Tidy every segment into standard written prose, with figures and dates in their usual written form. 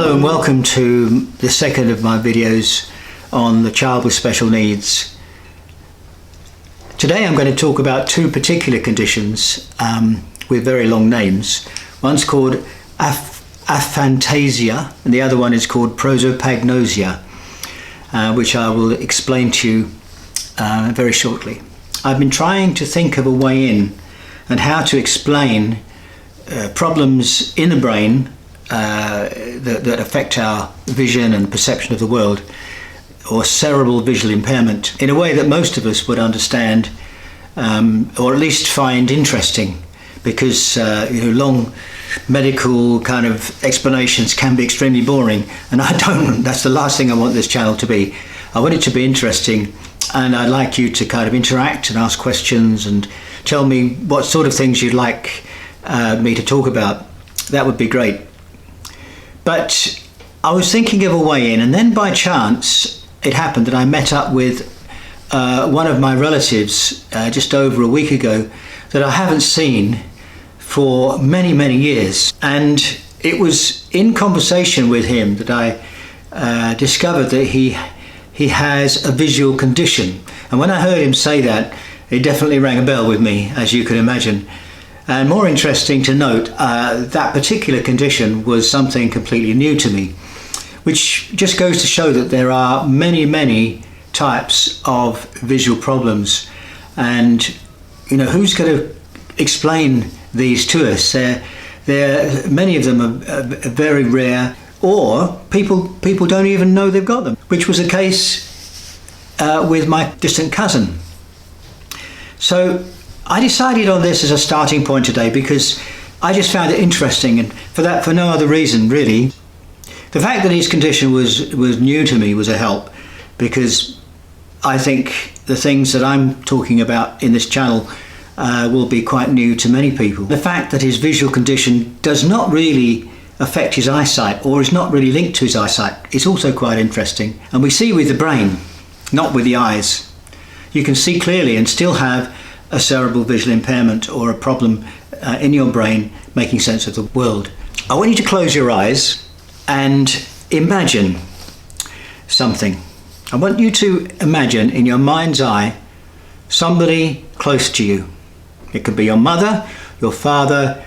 Hello and welcome to the second of my videos on the child with special needs. Today I'm going to talk about two particular conditions with very long names. One's called aphantasia and the other one is called prosopagnosia, which I will explain to you very shortly. I've been trying to think of a way in and how to explain problems in the brain that affect our vision and perception of the world, or cerebral visual impairment, in a way that most of us would understand or at least find interesting, because long medical kind of explanations can be extremely boring, and that's the last thing I want this channel to be. I want it to be interesting, and I'd like you to kind of interact and ask questions and tell me what sort of things you'd like me to talk about. That would be great. But I was thinking of a way in, and then by chance it happened that I met up with one of my relatives just over a week ago that I haven't seen for many years, and it was in conversation with him that I discovered that he has a visual condition. And when I heard him say that, it definitely rang a bell with me, as you can imagine. And more interesting to note, that particular condition was something completely new to me, which just goes to show that there are many types of visual problems, and who's going to explain these to us? Many of them are very rare, or people don't even know they've got them, which was the case with my distant cousin. So I decided on this as a starting point today because I just found it interesting, and for no other reason really. The fact that his condition was new to me was a help, because I think the things that I'm talking about in this channel will be quite new to many people. The fact that his visual condition does not really affect his eyesight, or is not really linked to his eyesight, is also quite interesting. And we see with the brain, not with the eyes. You can see clearly and still have a cerebral visual impairment or a problem in your brain making sense of the world. I want you to close your eyes and imagine something. I want you to imagine in your mind's eye somebody close to you. It could be your mother, your father,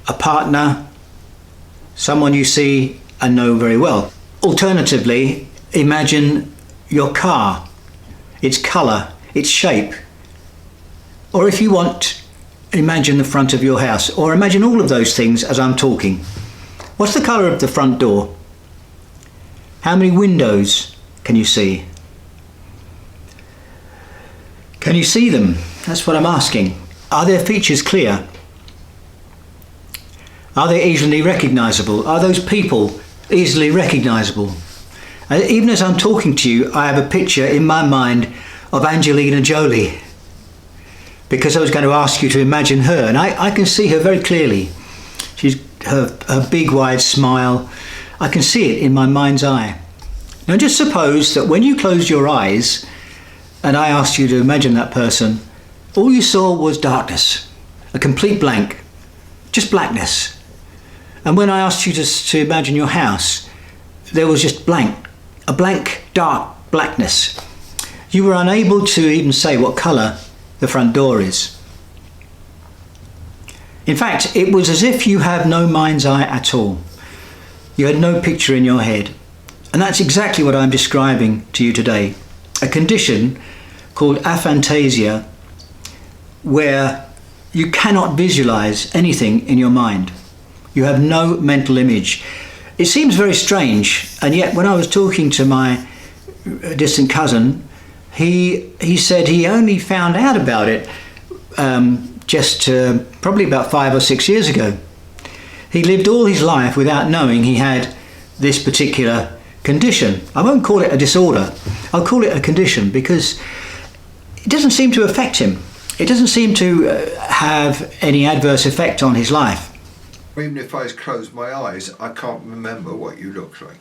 a partner, someone you see and know very well. Alternatively, imagine your car, its colour, its shape. Or if you want, imagine the front of your house, or imagine all of those things as I'm talking. What's the colour of the front door? How many windows can you see? Can you see them? That's what I'm asking. Are their features clear? Are they easily recognisable? Are those people easily recognisable? Even as I'm talking to you, I have a picture in my mind of Angelina Jolie, because I was going to ask you to imagine her, and I can see her very clearly. She's her big wide smile. I can see it in my mind's eye. Now just suppose that when you closed your eyes and I asked you to imagine that person, all you saw was darkness, a complete blank, just blackness. And when I asked you to imagine your house, there was just blank, a blank dark blackness. You were unable to even say what colour the front door is. In fact, it was as if you have no mind's eye at all. You had no picture in your head. And that's exactly what I'm describing to you today. A condition called aphantasia, where you cannot visualize anything in your mind. You have no mental image. It seems very strange, and yet when I was talking to my distant cousin, he said he only found out about it just probably about 5 or 6 years ago. He lived all his life without knowing he had this particular condition. I won't call it a disorder, I'll call it a condition, because it doesn't seem to affect him. It doesn't seem to have any adverse effect on his life. Even if I close my eyes, I can't remember what you look like.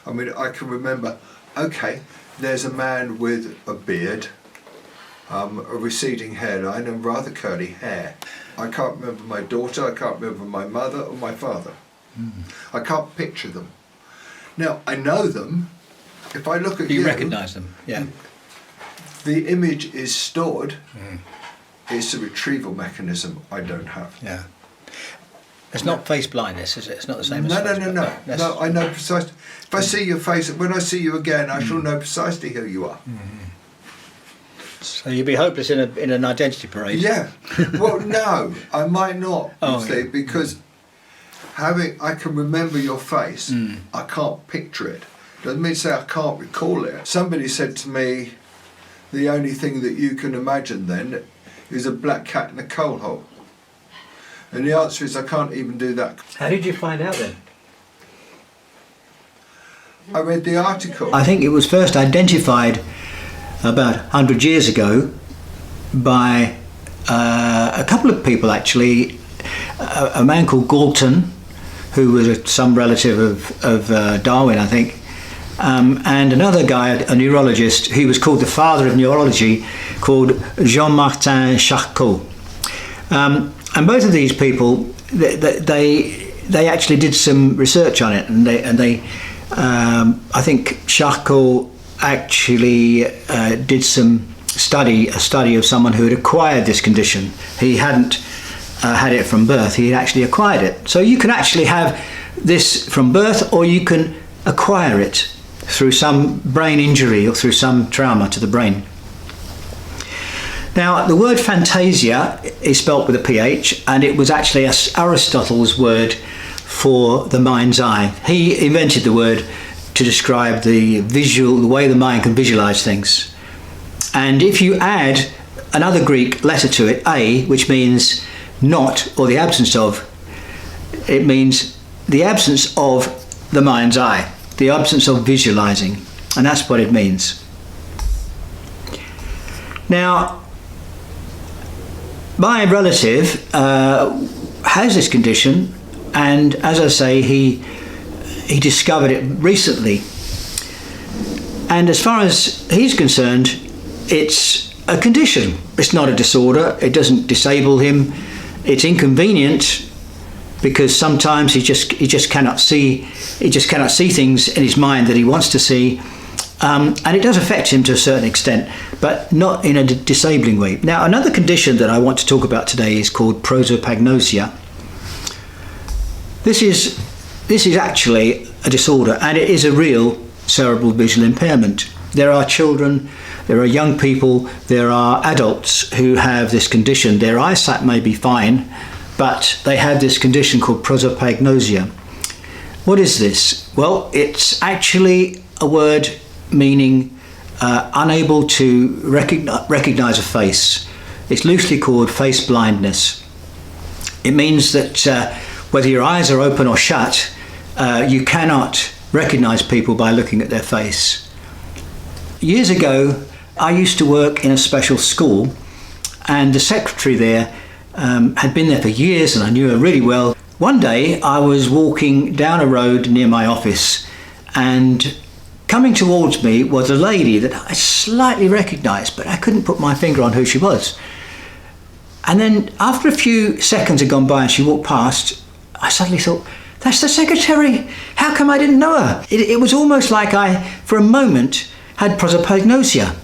I mean, I can remember, okay, there's a man with a beard, a receding hairline and rather curly hair. I can't remember my daughter, I can't remember my mother or my father. I can't picture them. Now, I know them. If I look at You recognise them, yeah. The image is stored. It's a retrieval mechanism I don't have. Yeah. It's not face blindness, is it? It's not the same as No, face no, no, blindness. no. No, I know precisely. If I see your face, when I see you again, I shall know precisely who you are. So you'd be hopeless in an identity parade. Yeah. Well, no, I might not, yeah. because I can remember your face. I can't picture it. Doesn't mean to say I can't recall it. Somebody said to me, the only thing that you can imagine then is a black cat in a coal hole. And the answer is I can't even do that. How did you find out then? I read the article. I think it was first identified about 100 years ago by a couple of people actually. A man called Galton, who was some relative of Darwin, I think, and another guy, a neurologist, who was called the father of neurology, called Jean-Martin Charcot. And both of these people, they actually did some research on it, and they I think Charcot actually did a study of someone who had acquired this condition. He hadn't had it from birth, he had actually acquired it. So you can actually have this from birth, or you can acquire it through some brain injury or through some trauma to the brain. Now, the word aphantasia is spelt with a PH, and it was actually Aristotle's word for the mind's eye. He invented the word to describe the way the mind can visualize things. And if you add another Greek letter to it, A, which means not, or the absence of, it means the absence of the mind's eye, the absence of visualizing, and that's what it means. Now, my relative has this condition, and as I say, he discovered it recently. And as far as he's concerned, it's a condition. It's not a disorder. It doesn't disable him. It's inconvenient because sometimes he just cannot see. He just cannot see things in his mind that he wants to see. And it does affect him to a certain extent, but not in a disabling way. Now, another condition that I want to talk about today is called prosopagnosia. This is actually a disorder, and it is a real cerebral visual impairment. There are children, there are young people, there are adults who have this condition. Their eyesight may be fine, but they have this condition called prosopagnosia. What is this? Well, it's actually a word meaning unable to recognize a face. It's loosely called faceblindness. It means that whether your eyes are open or shut, you cannot recognize people by looking at their face. Years ago, I used to work in a special school, and the secretary there had been there for years, and I knew her really well. One day I was walking down a road near my office, and coming towards me was a lady that I slightly recognised, but I couldn't put my finger on who she was. And then after a few seconds had gone by and she walked past, I suddenly thought, that's the secretary. How come I didn't know her? It was almost like I, for a moment, had prosopagnosia.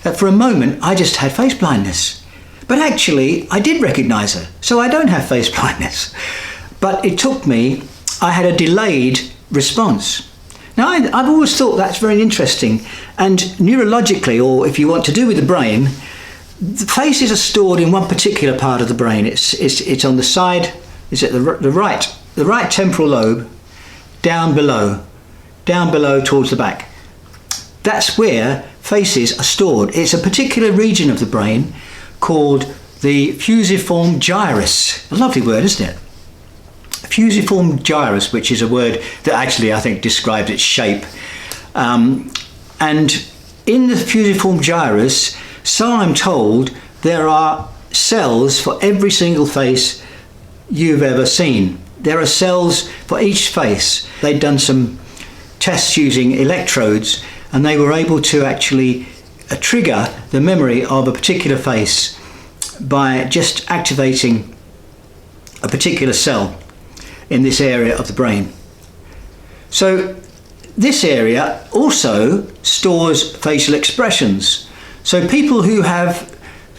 That for a moment, I just had face blindness. But actually, I did recognise her, so I don't have face blindness. But it took me, I had a delayed response. Now, I've always thought that's very interesting, and neurologically, or if you want to do with the brain, the faces are stored in one particular part of the brain. It's on the side, it's at the right temporal lobe, down below towards the back. That's where faces are stored. It's a particular region of the brain called the fusiform gyrus. A lovely word, isn't it? Fusiform gyrus, which is a word that actually I think describes its shape. And in the fusiform gyrus, so I'm told, there are cells for every single face you've ever seen. There are cells for each face. They'd done some tests using electrodes, and they were able to actually trigger the memory of a particular face by just activating a particular cell. in this area of the brain. So this area also stores facial expressions. So people who have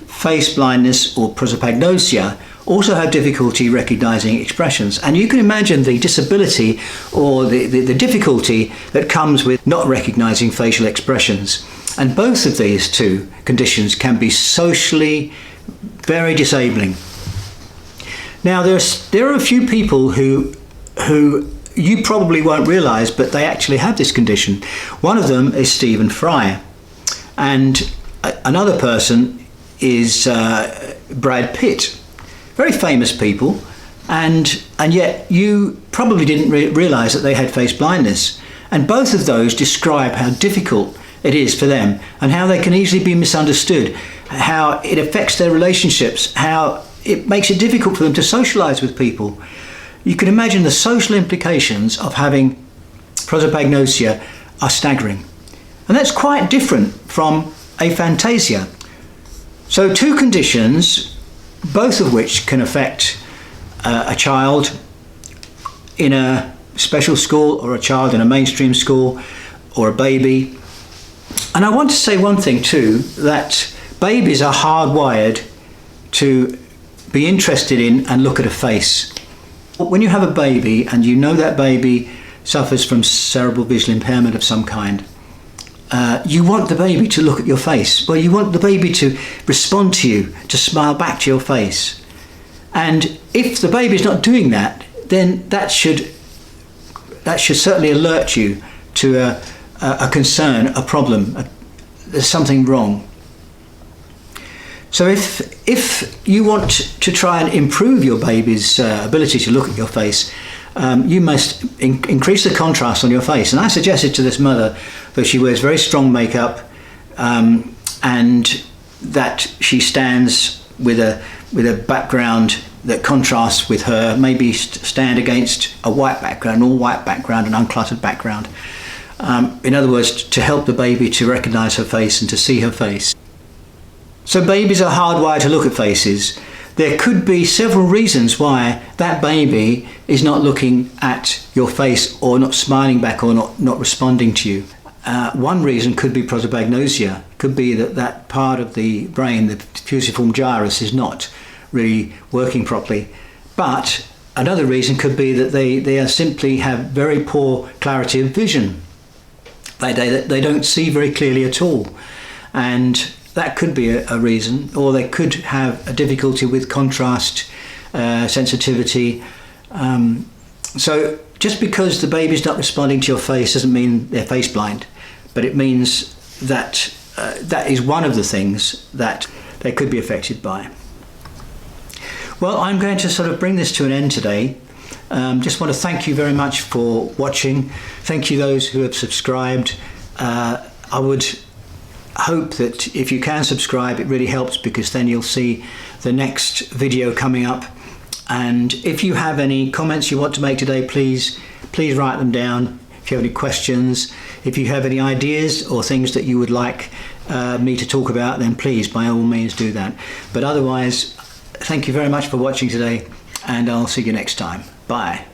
face blindness or prosopagnosia also have difficulty recognizing expressions. And you can imagine the disability or the difficulty that comes with not recognizing facial expressions. And both of these two conditions can be socially very disabling. Now there are a few people who you probably won't realize, but they actually have this condition. One of them is Stephen Fry, and another person is Brad Pitt. Very famous people, and yet you probably didn't realize that they had face blindness. And both of those describe how difficult it is for them and how they can easily be misunderstood, how it affects their relationships, how it makes it difficult for them to socialize with people. You can imagine the social implications of having prosopagnosia are staggering. And that's quite different from aphantasia. So two conditions, both of which can affect a child in a special school or a child in a mainstream school or a baby. And I want to say one thing too, that babies are hardwired to be interested in and look at a face. When you have a baby and you know that baby suffers from cerebral visual impairment of some kind, you want the baby to look at your face. Well, you want the baby to respond to you, to smile back to your face. And if the baby's not doing that, then that should certainly alert you to a concern, a problem. There's something wrong. So if you want to try and improve your baby's ability to look at your face, you must increase the contrast on your face. And I suggested to this mother that she wears very strong makeup and that she stands with a background that contrasts with her, maybe stand against a white background, all white background, an uncluttered background. In other words, to help the baby to recognize her face and to see her face. So babies are hardwired to look at faces. There could be several reasons why that baby is not looking at your face or not smiling back or not responding to you. One reason could be prosopagnosia. Could be that part of the brain, the fusiform gyrus, is not really working properly. But another reason could be that they simply have very poor clarity of vision. They don't see very clearly at all. And that could be a reason, or they could have a difficulty with contrast, sensitivity. So just because the baby's not responding to your face doesn't mean they're face blind, but it means that that is one of the things that they could be affected by. Well, I'm going to sort of bring this to an end today. Just want to thank you very much for watching. Thank you those who have subscribed. I would hope that if you can subscribe, it really helps, because then you'll see the next video coming up. And if you have any comments you want to make today, please write them down. If you have any questions, if you have any ideas or things that you would like me to talk about, then please by all means do that. But otherwise, thank you very much for watching today, and I'll see you next time. Bye.